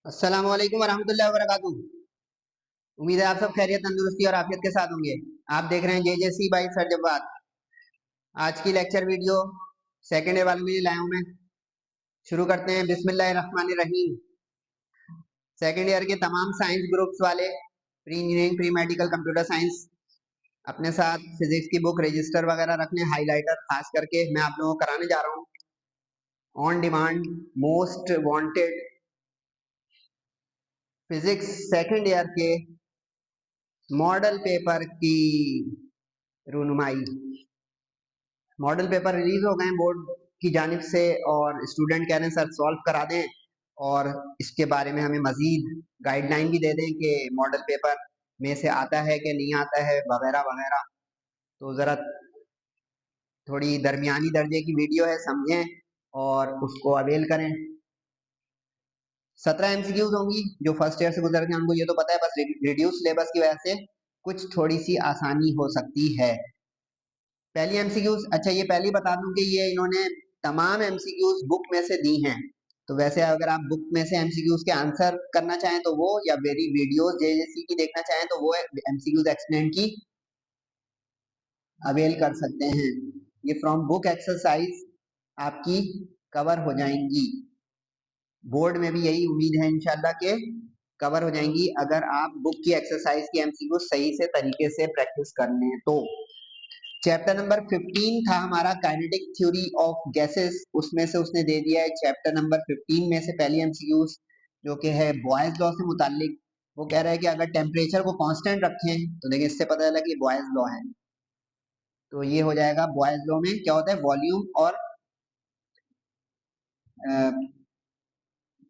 अस्सलाम वालेकुम वरहमतुल्लाहि वबरकातुहू। उम्मीद है आप सब खैरियत तंदुरुस्ती और आफियत के साथ होंगे। आप देख रहे हैं JJC बाई सरजबात। आज की लेक्चर वीडियो सेकेंड ईयर वाले में लाया हूं मैं। शुरू करते हैं बिस्मिल्लाहिर्रहमानिर्रहीम। सेकेंड ईयर के तमाम साइंस ग्रुप्स वाले, pre engineering, pre medical, computer science, अपने साथ फिजिक्स की बुक, रजिस्टर वगैरह रख लें, हाईलाइटर खास करके मैं आप लोगों को कराने जा रहा हूँ। On demand most wanted physics second year के मॉडल पेपर की रूनुमाई। मॉडल पेपर रिलीज हो गए बोर्ड की जानिब से और स्टूडेंट कह रहे हैं सर सॉल्व करा दें और इसके बारे में हमें मजीद गाइडलाइन भी दे दें कि मॉडल पेपर में से आता है कि नहीं आता है वगैरह वगैरह। तो ज़रा थोड़ी दरमियानी दर्जे की वीडियो है, समझें और उसको अवेल करें। 17 MCQs होंगी। जो फर्स्ट ईयर से गुजर गए उनको ये तो पता है, बस रिड्यूस सिलेबस की वजह से कुछ थोड़ी सी आसानी हो सकती है। पहली एमसीक्यूज, अच्छा ये पहले बता दूं कि ये इन्होंने तमाम एमसीक्यूज बुक में से दी हैं। तो वैसे अगर आप बुक में से एमसीक्यूज के आंसर करना चाहें तो वो, या मेरी वीडियोस जेजेसी की देखना चाहें तो वो एमसीक्यूज एक्सप्लेन की अवेल कर सकते हैं। ये फ्रॉम बुक एक्सरसाइज आपकी कवर हो जाएंगी। बोर्ड में भी यही उम्मीद है इंशाल्लाह के कवर हो जाएंगी अगर आप बुक की एक्सरसाइज की एमसीक्यू सही से तरीके से प्रैक्टिस कर लें तो। चैप्टर नंबर 15 था हमारा काइनेटिक थ्योरी ऑफ गैसेस, उसमें से उसने दे दिया है चैप्टर नंबर 15 में से पहली एमसीक्यूज जो कि है बॉयज लॉ से मुतालिक। वो कह रहा है कि अगर टेम्परेचर को कांस्टेंट रखें तो देखिए इससे पता चला कि बॉयज लॉ है। तो ये हो जाएगा बॉयज लॉ में क्या होता है, वॉल्यूम और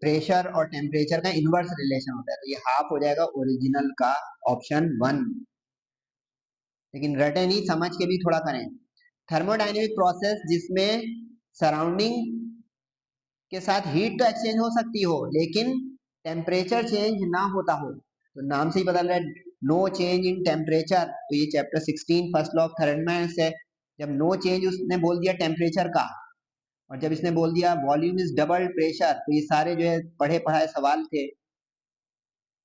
प्रेशर और टेम्परेचर का इनवर्स रिलेशन होता है। तो ये हाफ हो जाएगा ओरिजिनल का ऑप्शन 1। लेकिन रटे नहीं, समझ के भी थोड़ा करें। थर्मोडाइनमिक प्रोसेस जिसमें सराउंडिंग के साथ हीट तो एक्सचेंज हो सकती हो लेकिन टेम्परेचर चेंज ना होता हो, तो नाम से ही बदल रहा है नो चेंज इन टेम्परेचर। तो ये chapter 16 first law of thermodynamics है। जब नो चेंज उसने बोल दिया टेम्परेचर का, और जब इसने बोल दिया वॉल्यूम इज डबल प्रेशर, तो ये सारे जो है पढ़े पढ़ाए सवाल थे,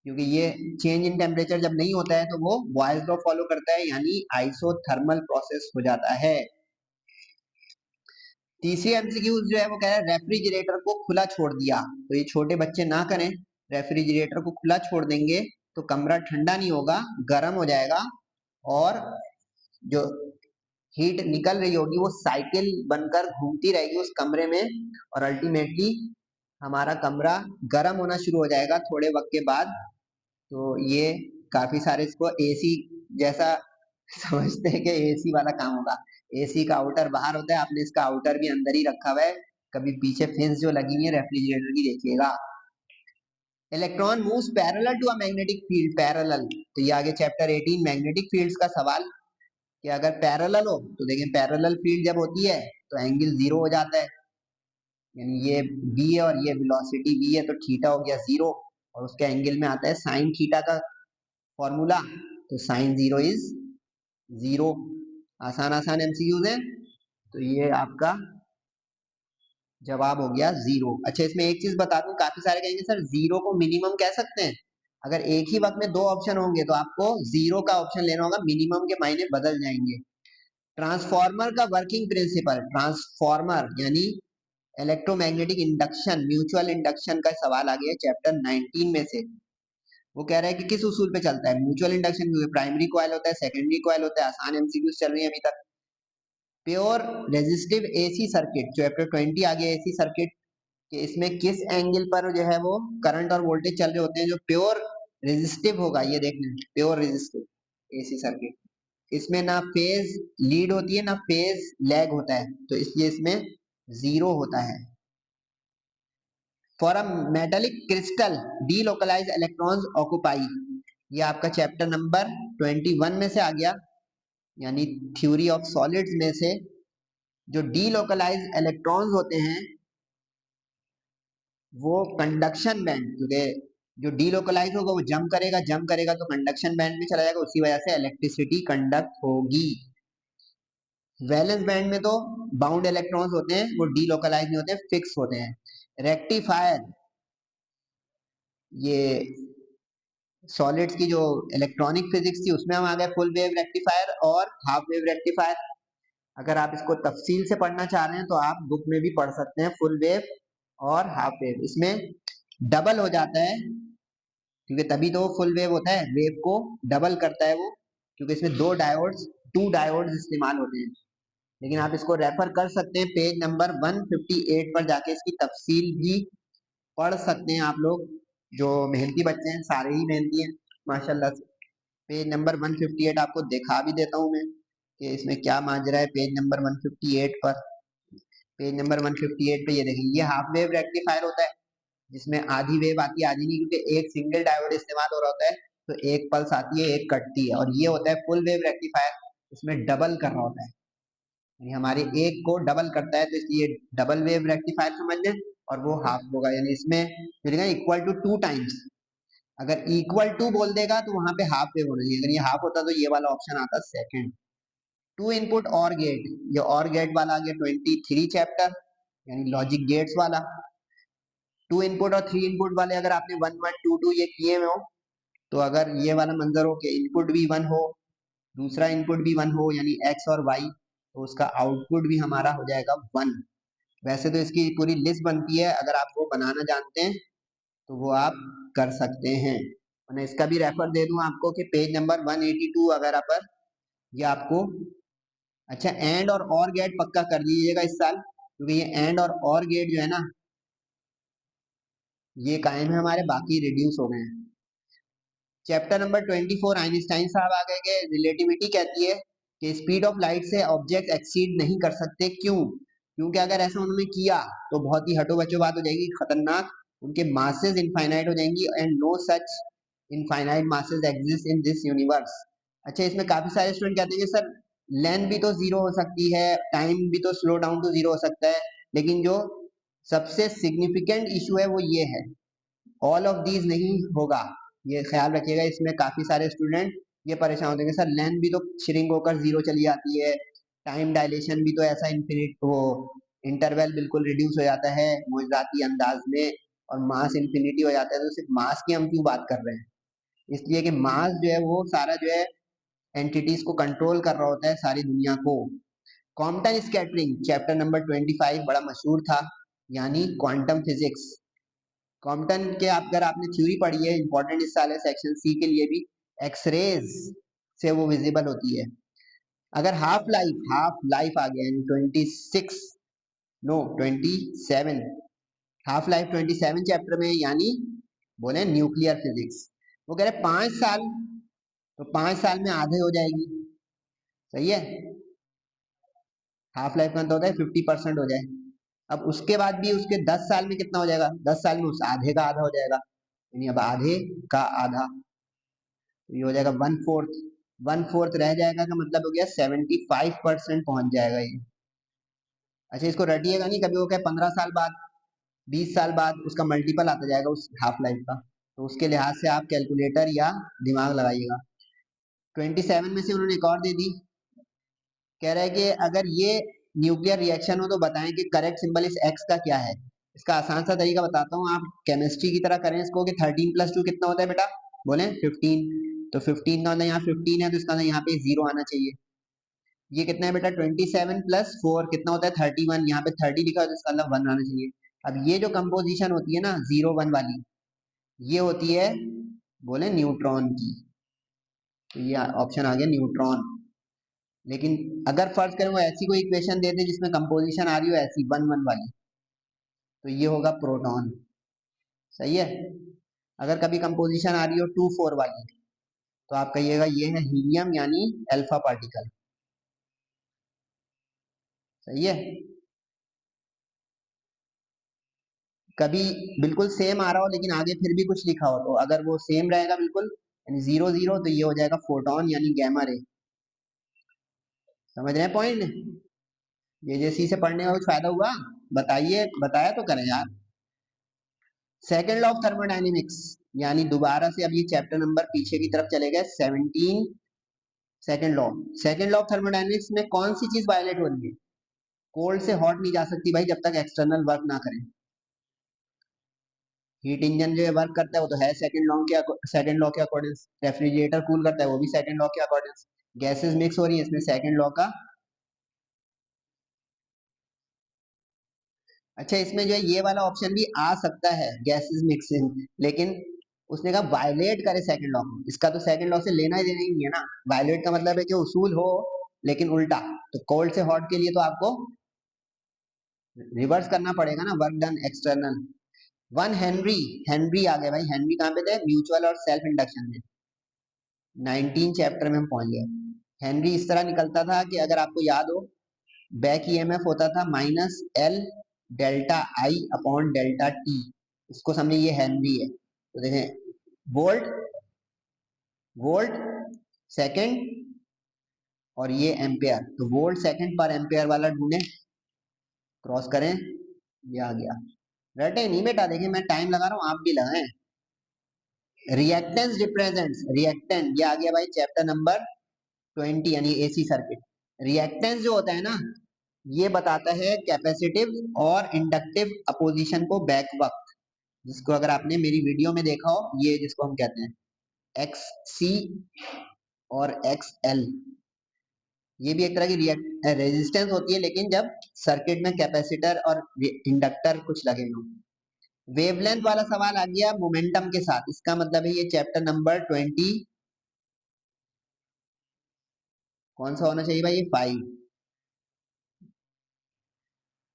क्योंकि ये चेंज इन टेम्परेचर जब नहीं होता है तो वो बॉयज लॉ फॉलो करता है, यानी आइसोथर्मल प्रोसेस हो जाता है। तीसरी एमसीक्यू जो है वो कह रहा है रेफ्रिजरेटर को खुला छोड़ दिया, तो ये छोटे बच्चे ना करें। रेफ्रिजरेटर को खुला छोड़ देंगे तो कमरा ठंडा नहीं होगा, गर्म हो जाएगा और जो हीट निकल रही होगी वो साइकिल बनकर घूमती रहेगी उस कमरे में और अल्टीमेटली हमारा कमरा गर्म होना शुरू हो जाएगा थोड़े वक्त के बाद। तो ये काफी सारे इसको एसी जैसा समझते हैं कि एसी वाला काम होगा। एसी का आउटर बाहर होता है, आपने इसका आउटर भी अंदर ही रखा हुआ है। कभी पीछे फिंस जो लगी हुई है रेफ्रिजरेटर की देखिएगा। Electron moves parallel to a magnetic field, parallel. तो ये आगे चैप्टर 18 मैग्नेटिक फील्ड्स का सवाल कि अगर पैरेलल हो तो देखें पैरेलल फील्ड जब होती है तो एंगल जीरो हो जाता है, यानी ये बी है और ये वेलोसिटी v है तो थीटा हो गया जीरो, और उसके एंगल में आता है साइन थीटा का फॉर्मूला, तो साइन जीरो इज जीरो। आसान आसान एमसीक्यूज है, तो ये आपका जवाब हो गया जीरो। अच्छा इसमें एक चीज बता दूं, काफी सारे कहेंगे सर जीरो को मिनिमम कह सकते हैं। अगर एक ही वक्त में दो ऑप्शन होंगे तो आपको जीरो का ऑप्शन लेना होगा, मिनिमम के मायने बदल जाएंगे। ट्रांसफॉर्मर का वर्किंग प्रिंसिपल, ट्रांसफॉर्मर यानी इलेक्ट्रोमैग्नेटिक इंडक्शन, म्यूचुअल इंडक्शन का सवाल आ गया चैप्टर 19 में से। वो कह रहा है कि किस उसूल पे चलता है म्यूचुअल इंडक्शन, क्योंकि प्राइमरी कॉइल होता है, सेकेंडरी कॉइल होता है। आसान एमसीक्यूज चल रही है अभी तक। Pure resistive AC circuit, chapter 20 आ गया एसी सर्किट, कि इसमें किस एंगल पर जो है वो करंट और वोल्टेज चल रहे होते हैं जो प्योर रेजिस्टिव होगा। ये देख लें प्योर रेजिस्टिव एसी सर्किट, इसमें ना फेज लीड होती है ना फेज लैग होता है, तो इसलिए इसमें जीरो होता है। For a metallic crystal delocalise electrons occupy, ये आपका चैप्टर नंबर 21 में से आ गया, यानी थ्योरी ऑफ सॉलिड्स में से। जो डीलोकलाइज इलेक्ट्रॉन्स होते हैं वो कंडक्शन बैंड, क्योंकि जो डीलोकलाइज होगा वो जम करेगा तो कंडक्शन बैंड में चला जाएगा, उसी वजह से इलेक्ट्रिसिटी कंडक्ट होगी। वैलेंस बैंड में तो बाउंड इलेक्ट्रॉन्स होते हैं, वो डीलोकलाइज नहीं होते, फिक्स होते हैं। रेक्टिफायर, ये सॉलिड्स की जो इलेक्ट्रॉनिक फिजिक्स थी उसमें हम आ गए फुल वेव रेक्टिफायर और हाफ वेव रेक्टिफायर। अगर आप इसको तफसील से पढ़ना चाह रहे हैं तो आप बुक में भी पढ़ सकते हैं फुल वेव और हाफ वेव। इसमें डबल हो जाता है क्योंकि तभी तो फुल वेव होता है, वेव को डबल करता है वो, क्योंकि इसमें टू डायोड्स इस्तेमाल होते हैं। लेकिन आप इसको रेफर कर सकते हैं पेज नंबर 158 पर जाके इसकी तफसील भी पढ़ सकते हैं आप लोग। जो मेहनती बच्चे हैं सारे ही मेहनती हैं माशाल्लाह से। पेज नंबर 158 आपको दिखा भी देता हूँ मैं कि इसमें क्या माजरा है पेज नंबर 158 पर। पेज नंबर 158 पे ये देखें, ये हाफ वेव रेक्टिफायर होता है जिसमें आधी वेव आती है, आधी नहीं, क्योंकि एक सिंगल डायोड इस्तेमाल हो रहा होता है तो एक पल्स आती है एक कटती है। और ये होता है फुल वेव रेक्टिफायर, इसमें डबल कर रहा होता है, यानी हमारे एक को डबल करता है, तो इसलिए डबल वेव रेक्टिफायर समझ लें। और वो हाफ होगा, यानी इसमें मिलेगा इक्वल टू 2 टाइम्स। अगर इक्वल टू बोल देगा तो वहां पे हाफ वेव होना चाहिए, अगर ये हाफ होता तो ये वाला ऑप्शन आता सेकंड। टू इनपुट और गेट, ये और गेट वाला आ गया 23 चैप्टर, यानी लॉजिक गेट्स वाला। टू इनपुट और 3 इनपुट वाले अगर आपने 1 1 2 2 ये किए हुए हो, तो अगर ये वाला मंजर हो कि इनपुट भी 1 हो, दूसरा इनपुट भी 1 हो, यानी एक्स और वाई, तो उसका आउटपुट भी हमारा हो जाएगा 1। वैसे तो इसकी पूरी लिस्ट बनती है, अगर आप वो बनाना जानते हैं तो वो आप कर सकते हैं। मैं इसका भी रेफर दे दूं आपको कि पेज नंबर 182 वगैरह पर ये आपको। अच्छा, एंड और गेट पक्का कर लीजिएगा इस साल, क्योंकि ये एंड और गेट जो है ना ये कायम है हमारे, बाकी रिड्यूस हो गए हैं। चैप्टर नंबर 24 आइंस्टाइन साहब आ गए के रिलेटिविटी कहती है कि स्पीड ऑफ लाइट से ऑब्जेक्ट एक्सीड नहीं कर सकते। क्यों? क्योंकि अगर ऐसा उन्होंने किया तो बहुत ही हटो बचो बात हो जाएगी, खतरनाक। उनके मासेस इनफाइनाइट हो जाएंगी and no such infinite masses exist in this universe. अच्छा, इसमें काफी सारे स्टूडेंट कहते हैं कि सर लेंथ भी तो जीरो हो सकती है, टाइम भी तो स्लो डाउन टू जीरो हो सकता है, लेकिन जो सबसे सिग्निफिकेंट इशू है वो ये है, ऑल ऑफ दीज नहीं होगा। ये ख्याल रखिएगा, इसमें काफी सारे स्टूडेंट ये परेशान होते हैं सर लेंथ भी तो श्रिंक होकर जीरो चली जाती है, टाइम डायलेशन भी तो ऐसा इन्फिनिट वो इंटरवल बिल्कुल रिड्यूस हो जाता है मोजाती अंदाज में, और मास इन्फिनिटी हो जाता है। तो सिर्फ मास की हम क्यों बात कर रहे हैं? इसलिए कि मास जो है वो सारा जो है एंटिटीज को कंट्रोल कर रहा होता है सारी दुनिया को। कॉम्पटन स्कैटरिंग चैप्टर नंबर 25 बड़ा मशहूर था, यानी क्वांटम फिजिक्स। कॉम्पटन के अगर आपने थ्योरी पढ़ी है, इंपॉर्टेंट इस साल है सेक्शन सी के लिए भी, एक्सरेज से वो विजिबल होती है। अगर हाफ लाइफ आ गया यानी 26, नो 27, हाफ लाइफ 27 चैप्टर में, यानी बोले न्यूक्लियर फिजिक्स। वो कह रहे 5 साल, तो 5 साल में आधे हो जाएगी, सही है। हाफ लाइफ का होता है 50% हो जाए। अब उसके बाद भी उसके 10 साल में कितना हो जाएगा? 10 साल में उस आधे का आधा हो जाएगा, यानी अब आधे का आधा, तो ये हो जाएगा 1/4। 1/4 रह जाएगा का मतलब हो गया 75% पहुंच जाएगा ये। अच्छा, इसको रटिएगा नहीं, कभी वो क्या 15 साल बाद 20 साल बाद उसका मल्टीपल आता जाएगा उस हाफ लाइफ का, तो उसके लिहाज से आप कैलकुलेटर या दिमाग लगाइएगा। 27 में से उन्होंने एक और दे दी, कह रहा है कि अगर ये न्यूक्लियर रिएक्शन हो तो बताएं कि करेक्ट सिंबल इस एक्स का क्या है। इसका आसान सा तरीका बताता हूँ, आप केमिस्ट्री की तरह करें इसको कि 13 + 2 कितना होता है बेटा? बोले 15। तो 15 का मतलब यहाँ 15 है तो इसका मतलब यहाँ पे 0 आना चाहिए। ये कितना है बेटा? 27 + 4 कितना होता है? 31। यहाँ पे 30 लिखा है तो इसका मतलब 1 आना चाहिए। अब ये जो कंपोजिशन होती है ना 0 1 वाली, ये होती है बोले न्यूट्रॉन की, तो ये ऑप्शन आ गया न्यूट्रॉन। लेकिन अगर फर्ज करें वो ऐसी कोई इक्वेशन दे दे जिसमें कंपोजिशन आ रही हो ऐसी 1 1 वाली, तो ये होगा प्रोटॉन, सही है। अगर कभी कंपोजिशन आ रही हो 2 4 वाली, तो आप कहिएगा ये है हीलियम, यानी अल्फा पार्टिकल, सही है। कभी बिल्कुल सेम आ रहा हो लेकिन आगे फिर भी कुछ लिखा हो, तो अगर वो सेम रहेगा बिल्कुल यानी 0 0, तो ये हो जाएगा फोटोन यानी गैमा रे। समझ रहे हैं पॉइंट? ये जैसी से पढ़ने का कुछ फायदा हुआ? बताइए, बताया तो करें यार। सेकेंड लॉ ऑफ थर्मोडाइनेमिक्स, यानी दोबारा से अब ये चैप्टर नंबर पीछे की तरफ चले गए 17। सेकेंड लॉ ऑफ थर्मोडाइनेमिक्स में कौन सी चीज वायलेट हो रही है? कोल्ड से हॉट नहीं जा सकती भाई जब तक एक्सटर्नल वर्क ना करें। हीट इंजन जो है वर्क करता है वो तो है सेकंड लॉ के अकॉर्डिंग। रेफ्रिजरेटर कूल करता है वो भी सेकंड लॉ के अकॉर्डिंग। गैसेस मिक्स हो रही है इसमें सेकंड लॉ का। अच्छा इसमें जो है ये वाला ऑप्शन भी आ सकता है गैसेस मिक्सिंग, लेकिन उसने कहा वायलेट करे सेकंड लॉ को। इसका तो सेकंड लॉ से लेना ही देना ही नहीं है ना। वायलेट का मतलब है कि उसूल हो लेकिन उल्टा। तो कोल्ड से हॉट के लिए तो आपको रिवर्स करना पड़ेगा ना, work done external. 1 Henry, Henry आ गए भाई। हेनरी कहाँ पे थे? म्यूचुअल और सेल्फ इंडक्शन में। 19 चैप्टर में हम पहुंच गए। हेनरी इस तरह निकलता था कि अगर आपको याद हो, बैक ईएमएफ होता था माइनस एल डेल्टा आई अपॉन डेल्टा टी। इसको समझिए ये हेनरी है। तो देखें वोल्ट, वोल्ट सेकंड और ये एम्पेयर। तो वोल्ट सेकंड पर एम्पेयर वाला ढूंढे, क्रॉस करें, ये आ गया। रटे नहीं बेटा, देखिए मैं टाइम लगा रहा हूँ आप भी लगाएं। रिएक्टेंस रिप्रेजेंट्स, रिएक्टेंट ये आ गया भाई चैप्टर नंबर 20 यानी एसी सर्किट। रिएक्टेंस जो होता है ना, ये बताता है कैपेसिटिव और इंडक्टिव अपोजिशन को बैक वक्त। जिसको अगर आपने मेरी वीडियो में देखा हो, ये जिसको हम कहते हैं एक्स सी और एक्स एल, ये भी एक तरह की रेजिस्टेंस होती है, लेकिन जब सर्किट में कैपेसिटर और इंडक्टर कुछ लगे हों। वेवलेंथ वाला सवाल आ गया मोमेंटम के साथ। इसका मतलब है ये चैप्टर नंबर 20 कौन सा होना चाहिए भाई? ये 5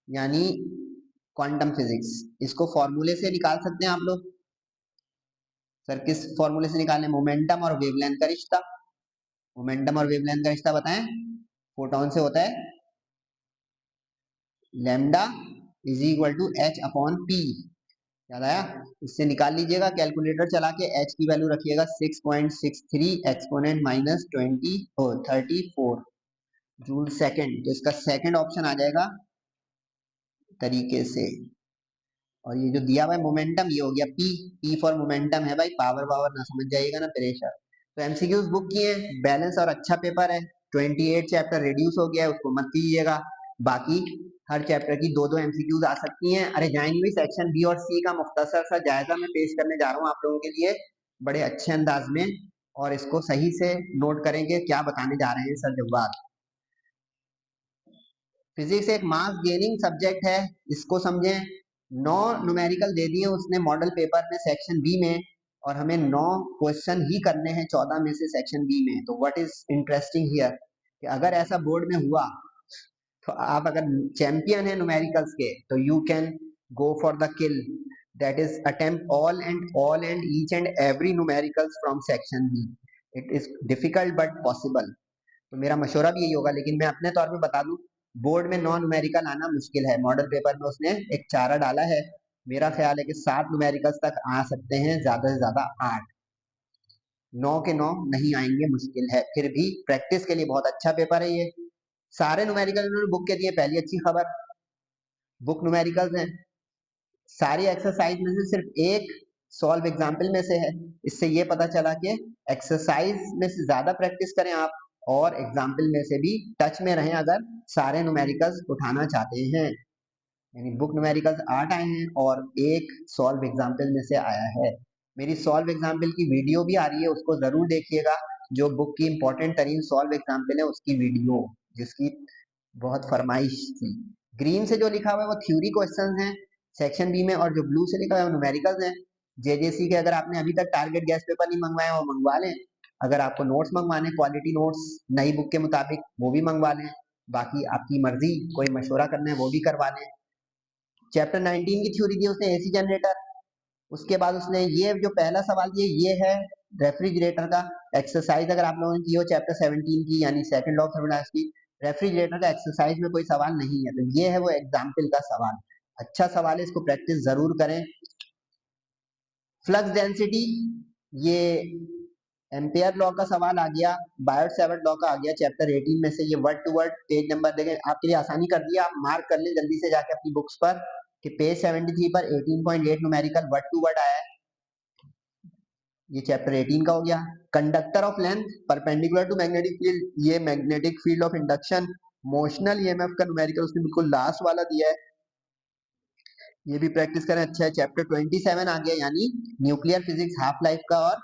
यानी क्वांटम फिजिक्स। इसको फॉर्मूले से निकाल सकते हैं आप लोग। सर किस फॉर्मूले से निकालें? मोमेंटम और वेवलेंथ का रिश्ता। मोमेंटम और वेवलेंथ का रिश्ता बताएं। फोटोन से होता है lambda is equal to h upon p. याद आया? इससे निकाल लीजिएगा कैलकुलेटर चला के। एच की वैल्यू रखिएगा 6.63 एक्सपोनेंट माइनस 34 जूल सेकेंड। तो इसका सेकंड ऑप्शन आ जाएगा तरीके से। और ये जो दिया हुआ है मोमेंटम, ये हो गया पी। पी फॉर मोमेंटम है भाई, पावर पावर ना समझ जाइएगा ना, प्रेशर। तो एमसीक्यूज बुक किए, बैलेंस और अच्छा पेपर है। 28 चैप्टर रिड्यूस हो गया है, उसको मत कीजिएगा। बाकी हर चैप्टर की दो दो एमसीक्यूज आ सकती हैं। अरे जाएंगे भी सेक्शन बी और सी का मुख्तसर सा जायजा मैं पेश करने जा रहा हूँ आप लोगों के लिए बड़े अच्छे अंदाज में। और इसको सही से नोट करेंगे क्या बताने जा रहे हैं सर जवाब। फिजिक्स एक मास गेनिंग सब्जेक्ट है, इसको समझें। 9 न्यूमेरिकल दे दिए उसने मॉडल पेपर में सेक्शन बी में, और हमें 9 क्वेश्चन ही करने हैं 14 में से सेक्शन बी में। तो व्हाट इज इंटरेस्टिंग हियर कि अगर ऐसा बोर्ड में हुआ तो आप अगर चैंपियन है न्यूमेरिकल्स के तो you can go for the kill, that is attempt all and each and every numericals from section B. It is difficult but possible. तो मेरा मशवरा भी यही होगा, लेकिन मैं अपने तौर पे बता दूं बोर्ड में नॉन न्यूमेरिकल आना मुश्किल है। मॉडल पेपर में उसने एक चारा डाला है, मेरा ख्याल है कि 7 न्यूमेरिकल्स तक आ सकते हैं, ज्यादा से ज्यादा 8। 9 के 9 नहीं आएंगे, मुश्किल है। फिर भी प्रैक्टिस के लिए बहुत अच्छा पेपर है ये। सारे न्यूमेरिकल उन्होंने बुक के दिए, पहली अच्छी खबर। बुक न्यूमेरिकल्स हैं, सारी एक्सरसाइज में से सिर्फ एक सॉल्व एग्जाम्पल में से है। इससे ये पता चला कि एक्सरसाइज में से ज्यादा प्रैक्टिस करें आप, और एग्जाम्पल में से भी टच में रहें अगर सारे न्यूमेरिकल्स उठाना चाहते हैं। यानी बुक न्यूमेरिकल्स 8 आए हैं और एक सॉल्व एग्जाम्पल में से आया है। मेरी सॉल्व एग्जाम्पल की वीडियो भी आ रही है, उसको जरूर देखिएगा। जो बुक की इंपॉर्टेंट तरीन सॉल्व एग्जाम्पल है उसकी वीडियो, जिसकी बहुत फरमाइश थी। ग्रीन से जो लिखा हुआ है वो थ्योरी क्वेश्चंस हैं सेक्शन बी में, और जो ब्लू से लिखा हुआ है वो न्यूमेरिकल्स हैं। जेजेसी के अगर आपने अभी तक टारगेट गैस पेपर नहीं मंगवाए वो मंगवा लें। अगर आपको नोट्स मंगवाने क्वालिटी नोट्स नई बुक के मुताबिक वो भी मंगवा लें। बाकी आपकी मर्जी, कोई मशवरा करना है वो भी करवा लें। चैप्टर 19 की थ्योरी दी उसने एसी जनरेटर। उसके बाद उसने ये जो पहला सवाल दिया ये है रेफ्रिजरेटर का एक्सरसाइज। अगर आप लोगों ने की हो चैप्टर 17 की यानी सेकंड लॉ ऑफ थर्मोडायनामिक्स की, रेफ्रिजरेटर का एक्सरसाइज में कोई सवाल नहीं है, तो ये है वो एग्जाम्पल का सवाल। अच्छा सवाल है, इसको प्रैक्टिस जरूर करें। फ्लक्स डेंसिटी, ये एम्पेयर लॉ का सवाल आ गया, बायोट सेवर्ट लॉ का आ गया चैप्टर 18 में से। ये word to word page number देखें, आपके लिए आसानी कर दिया, आप मार्क कर लें जल्दी से जाके अपनी बुक्स पर कि पेज 73 पर 18.8 न्यूमेरिकल वर्ड टू वर्ड आया है। ये चैप्टर 18 का हो गया। Conductor of length perpendicular to magnetic field, ये magnetic field of induction. Motional EMF का न्यूमेरिकल उसने बिल्कुल लास्ट वाला दिया है। ये भी प्रैक्टिस करें। अच्छा है, चैप्टर 27 आ गया, यानी न्यूक्लियर फिजिक्स हाफ लाइफ का, और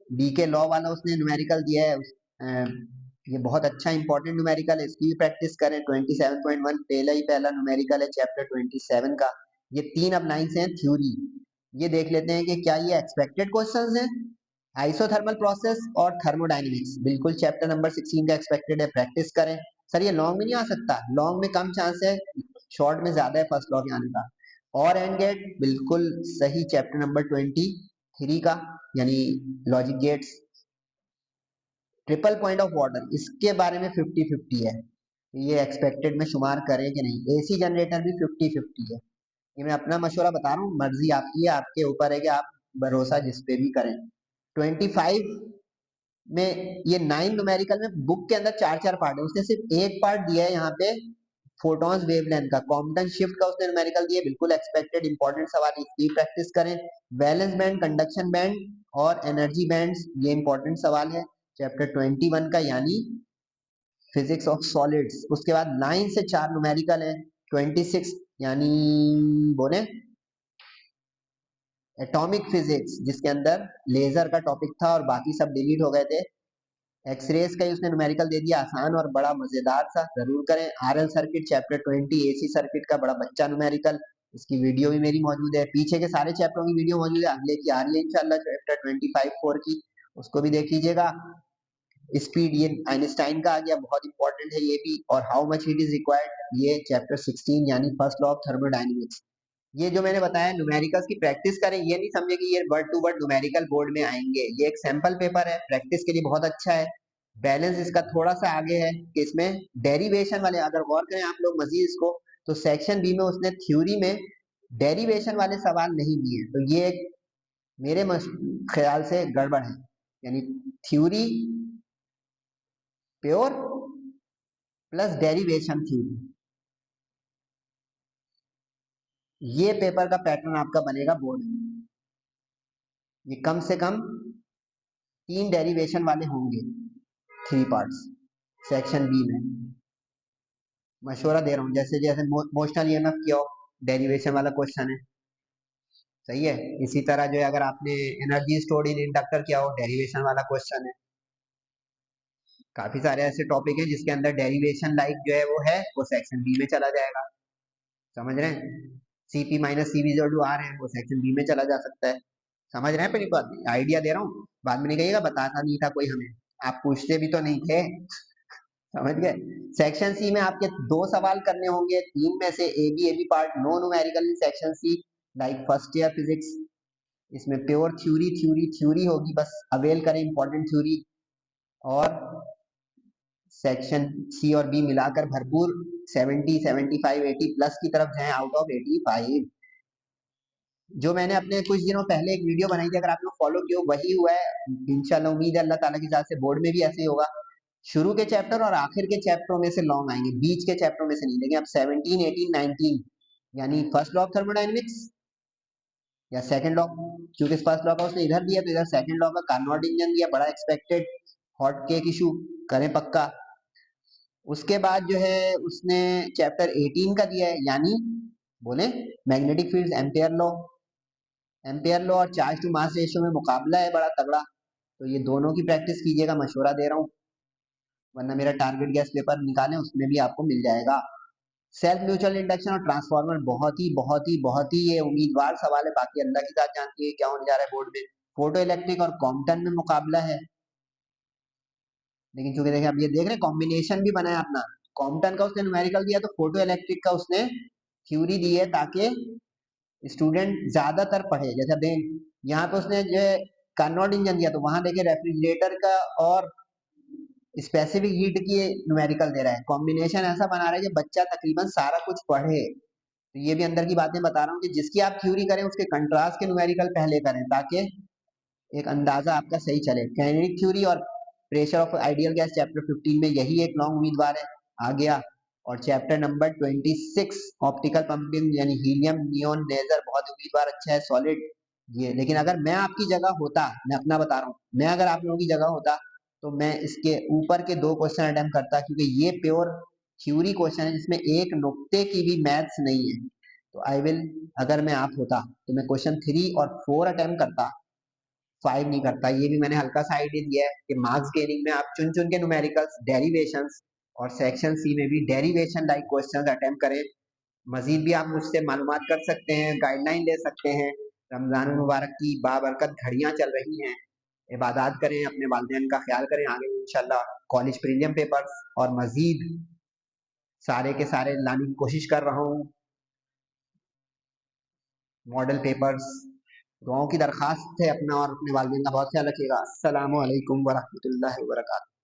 डी के लॉ वाला उसने न्यूमेरिकल दिया है। ये बहुत अच्छा इंपॉर्टेंट न्यूमेरिकल है, इसकी भी प्रैक्टिस करें। 27.1 पहला ही पहला न्यूमेरिकल है चैप्टर 27 का। ये 3 अब लाइन्स हैं थ्योरी। ये देख लेते हैं कि क्या ये एक्सपेक्टेड क्वेश्चंस हैं। आइसोथर्मल प्रोसेस और थर्मोडायनेमिक्स बिल्कुल चैप्टर नंबर 16 का एक्सपेक्टेड है, प्रैक्टिस करें। सर ये लॉन्ग में नहीं आ सकता, लॉन्ग में कम चांस है, शॉर्ट में ज्यादा है फर्स्ट लॉ के आने का। और एंड गेट बिल्कुल सही, चैप्टर नंबर 23 का, यानी logic gates. Triple point of order, इसके बारे में 50-50 है, ये एक्सपेक्टेड में शुमार करें कि नहीं। एसी जनरेटर भी 50-50 है। ये मैं अपना मशवरा बता रहा हूँ, मर्जी आपकी है, आपके ऊपर है कि आप भरोसा जिस पे भी करें। 25 में ये 9 न्यूमेरिकल में बुक के अंदर 4-4 पार्ट है, उसने सिर्फ एक पार्ट दिया है यहाँ पे फोटॉन्स वेवलेंथ का, कॉम्पटन शिफ्ट का उसने न्यूमेरिकल दिया, बिल्कुल एक्सपेक्टेड इंपॉर्टेंट सवाल, इसकी प्रैक्टिस करें। वैलेंस बैंड, कंडक्शन बैंड और एनर्जी बैंड्स, ये इंपॉर्टेंट सवाल है चैप्टर 21 का, यानी फिजिक्स ऑफ सॉलिड्स। उसके बाद 9 से 4 न्यूमेरिकल है। 26 यानी बोले एटॉमिक फिजिक्स, जिसके अंदर लेजर का टॉपिक था और बाकी सब डिलीट हो गए थे। एक्सरेज का ही उसने न्यूमेरिकल दे दिया, आसान और बड़ा मजेदार सा, जरूर करें। RL circuit chapter 20, AC circuit का बड़ा बच्चा न्यूमेरिकल, इसकी वीडियो भी मेरी मौजूद है, पीछे के सारे चैप्टरों की वीडियो मौजूद है, अगले की आ रही है इंशाल्लाह चैप्टर 25-4 की, उसको भी देख लीजिएगा। स्पीड, ये आइंस्टाइन का आ गया, बहुत इंपॉर्टेंट है ये भी। और how much heat is required, ये चैप्टर 16 यानी फर्स्ट लॉ ऑफ थर्मोडायनेमिक्स। ये जो मैंने बताया न्यूमेरिकल्स की प्रैक्टिस करें, ये नहीं समझे कि ये word to word numerical board में आएंगे, ये एक सैंपल पेपर है, प्रैक्टिस के लिए बहुत अच्छा है। बैलेंस इसका थोड़ा सा आगे है कि इसमें डेरिवेशन वाले, अगर गौर करें आप लोग मजीद इसको, तो सेक्शन बी में उसने थ्योरी में डेरिवेशन वाले सवाल नहीं दिए, तो ये एक मेरे ख्याल से गड़बड़ है, यानी theory pure plus derivation theory, ये पेपर का पैटर्न आपका बनेगा बोर्ड में। ये कम से कम 3 डेरिवेशन वाले होंगे, 3 पार्ट्स सेक्शन बी में, मशवरा दे रहा हूँ। जैसे जैसे मोशनल ईएमएफ किया हो, डेरिवेशन वाला क्वेश्चन है, सही है। इसी तरह जो है अगर आपने एनर्जी स्टोर्ड इन इंडक्टर किया हो, डेरिवेशन वाला क्वेश्चन है। काफी सारे ऐसे टॉपिक हैं जिसके अंदर डेरिवेशन लाइक जो है वो सेक्शन बी में चला जाएगा, समझ रहे हैं। CP minus CV to R है, वो सेक्शन बी में चला जा सकता है, समझ रहे हैं। पहली बात आइडिया दे रहा हूँ, बाद में नहीं कहिएगा बताता नहीं था कोई हमें, आप पूछते भी तो नहीं थे, समझ गए। सेक्शन सी में आपके 2 सवाल करने होंगे, 3 में से A B part, no numerical in section C, like first year physics. इसमें प्योर थ्योरी थ्योरी थ्योरी होगी, बस अवेल करें इंपॉर्टेंट थ्योरी। और सेक्शन सी और बी मिलाकर भरपूर 70, 75, 80 प्लस की तरफ जाएं, आउट ऑफ 85। जो मैंने अपने कुछ दिनों पहले एक वीडियो बनाई थी, अगर आप लोग फॉलो किए वही हुआ है इंशाल्लाह, उम्मीद है अल्लाह ताला की जात से बोर्ड में भी ऐसे ही होगा। शुरू के चैप्टर और आखिर के चैप्टरों में से लॉन्ग आएंगे, बीच के चैप्टरों में से नहीं। लेकिन अब 17, 18, 19 यानी फर्स्ट लॉ ऑफ थर्मोडायनेमिक्स या सेकंड लॉ, क्योंकि फर्स्ट लॉ का उसने इधर दिया तो इधर सेकंड लॉ का कार्नोट इंजन दिया, बड़ा एक्सपेक्टेड हॉट केक इशू, करें पक्का। उसके बाद जो है उसने चैप्टर 18 का दिया है, यानी बोले magnetic field, ampere law. Ampere law और चार्ज टू मास रेशियो में मुकाबला है बड़ा तगड़ा, तो ये दोनों की प्रैक्टिस कीजिएगा, मशवरा दे रहा हूँ, वरना मेरा टारगेट गैस पेपर निकालें उसमें भी आपको मिल जाएगा। सेल्फ म्यूचुअल इंडक्शन और ट्रांसफार्मर बहुत ही ये उम्मीदवार सवाल है, बाकी अल्लाह की जात जानती है क्या होने जा रहा है बोर्ड में। फोटो इलेक्ट्रिक और कॉम्पटन में मुकाबला है, लेकिन चूंकि देखें अब ये देख रहे कॉम्बिनेशन भी बनाया अपना, कॉम्पटन का उसने न्यूमेरिकल दिया तो फोटो इलेक्ट्रिक का उसने थ्योरी दी है, ताकि स्टूडेंट ज्यादातर पढ़े। जैसे अब यहाँ पे उसने जो कार्नोट इंजन दिया, तो वहां देखे रेफ्रिजरेटर का और स्पेसिफिक हीट की न्यूमेरिकल दे रहा है, कॉम्बिनेशन ऐसा बना रहा है कि बच्चा तकरीबन सारा कुछ पढ़े। तो ये भी अंदर की बातें बता रहा हूँ कि जिसकी आप थ्योरी करें उसके कंट्रास्ट के न्यूमेरिकल पहले करें, ताकि एक अंदाजा आपका सही चले। काइनेटिक थ्योरी और pressure of ideal gas chapter 15 में यही एक लॉन्ग उम्मीदवार है, आ गया। और चैप्टर नंबर 26 ऑप्टिकल पंपिंग यानी हीलियम नियोन लेजर, बहुत उम्मीदवार अच्छा है, सॉलिड ये। लेकिन अगर मैं आपकी जगह होता, मैं अपना बता रहा हूँ, मैं अगर आप लोगों की जगह होता तो मैं इसके ऊपर के 2 क्वेश्चन अटेम्प्ट करता, क्योंकि ये प्योर थ्योरी क्वेश्चन है जिसमें एक नुक्ते की भी मैथ्स नहीं है। तो आई विल, अगर मैं आप होता तो मैं क्वेश्चन 3 और 4 अटेम्प्ट करता, 5 नहीं करता। ये भी मैंने हल्का सा आइडिया दिया है कि मार्क्स गेनिंग में आप चुन चुन के न्यूमेरिकल्स, डेरिवेशंस और सेक्शन सी में भी डेरिवेशन लाइक क्वेश्चंस अटेम्प्ट करें। मजीद भी आप मुझसे मालूमात कर सकते हैं, गाइडलाइन ले सकते हैं। रमजान मुबारक की बाबरकत घड़ियां चल रही हैं, इबादत करें, अपने वालिदैन का ख्याल करें। आगे इंशाल्लाह कॉलेज प्रीलियम पेपर्स और मजीद सारे के सारे लाने की कोशिश कर रहा हूँ, मॉडल पेपर्स। दुआओं की दरखास्त है अपना और अपने वालिदैन का बहुत ख्याल रखिएगा। अस्सलामु अलैकुम वरहमतुल्लाहि वबरकातुहू।